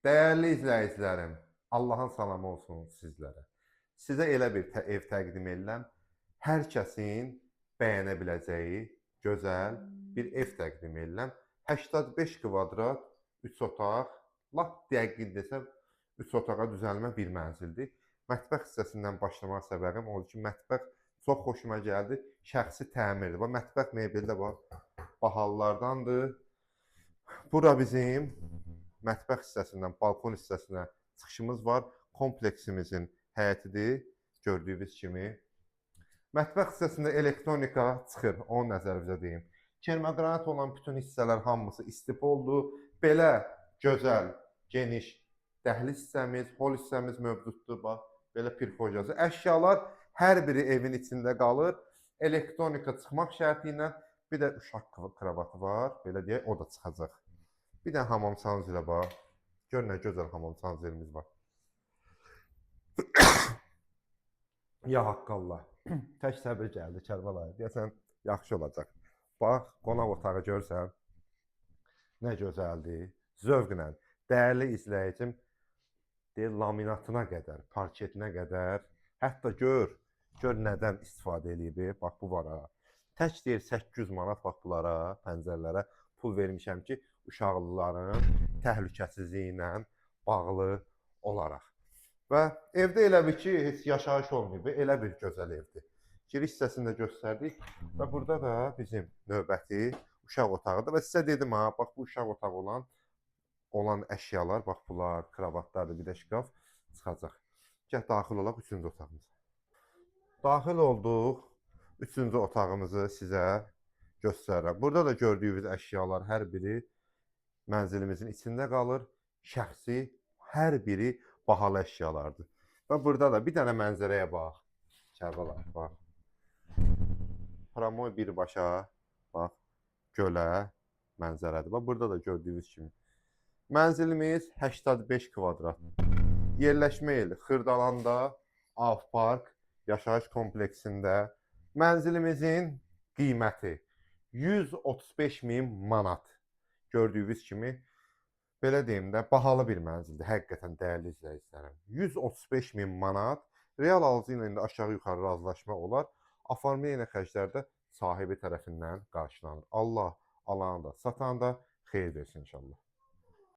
Değerli izləyicilərim, Allahın salamı olsun sizlərə. Sizə elə bir ev təqdim edirəm, hər kəsin bəyənə biləcəyi gözəl bir ev təqdim edirəm. 85 kvadrat, 3 otaq, lap dəqiq desəm 3 otağa düzəlmə bir mənzildir. Mətbəx hissəsindən başlamaq səbəbim odur ki, mətbəx çox xoşuma gəldi. Şəxsi təmirdir. Bax, mətbəx mebeli də bahalılardandır. Bura bizim mətbəx hissəsindən balkon hissəsinə çıxışımız var. Kompleksimizin həyətidir, gördüyünüz kimi. Mətbəx hissəsində elektronika çıxır, onu nəzərinizə deyim. Kermoqranat olan bütün hissələr hamısı istipoldur. Belə gözəl, geniş dəhliz hissəmiz, hol hissəmiz mövcuddur. Bax, belə pirfojası. Əşyalar hər biri evin içində qalır. Elektronika çıxmaq şərti ilə bir də uşaq kravatı var, belə deyək, o da çıxacaq. Bir də hamam sanuzeli var. Gör nə gözəl hamam sanuzəlimiz var. Ya haqqı Allah. Tək səbir gəldi Kərbəlayı. Deyəsən yaxşı olacaq. Bax, qonaq otağı görsən. Nə gözəldir. Zövqlə. Dəyərli izləyicim, deyir, laminatına qədər, parketinə qədər. Hətta gör nədən istifadə edib. Bax, bu var ha. Tək deyir 800 manat bax bunlara, pəncərələrə pul vermişəm ki, uşaqlıların təhlükəsizliyi ilə bağlı olaraq. Və evdə elə bir ki, heç yaşayış olmayıb, elə bir gözəl evdir. Giriş hissəsini də göstərdik və burada da bizim növbəti uşaq otağıdır. Və sizə dedim ha, bax bu uşaq otağı olan əşyalar, bax bunlar, kravatlardır, bir də şkaf çıxacaq. Gəl daxil olaq 3-cü otağımıza. Daxil olduq 3-cü otağımızı sizə göstərirəm. Burada da gördüyünüz əşyalar hər biri mənzilimizin içində qalır. Şəxsi hər biri bahalı əşyalardır. Və burada da bir dənə mənzərəyə bax. Kərbəlayı, bax. Pramoy birbaşa, bax, gölə mənzərədir. Bax, burada da gördüyünüz kimi. Mənzilimiz 85 kvadrat. Yerləşmə yeri Xırdalanda, Avpark yaşayış kompleksində. Mənzilimizin qiyməti 135.000 manat. Gördüyünüz kimi, belə deyim də, bahalı bir mənzildir, həqiqətən dəyərli izləyicilərim. 135.000 manat, real alıcı ilə indi aşağı-yuxarı razılaşma olar. Oformleniya ilə xərclər də sahibi tərəfindən qarşılanır. Allah alanı da, satanı da xeyir versin inşallah.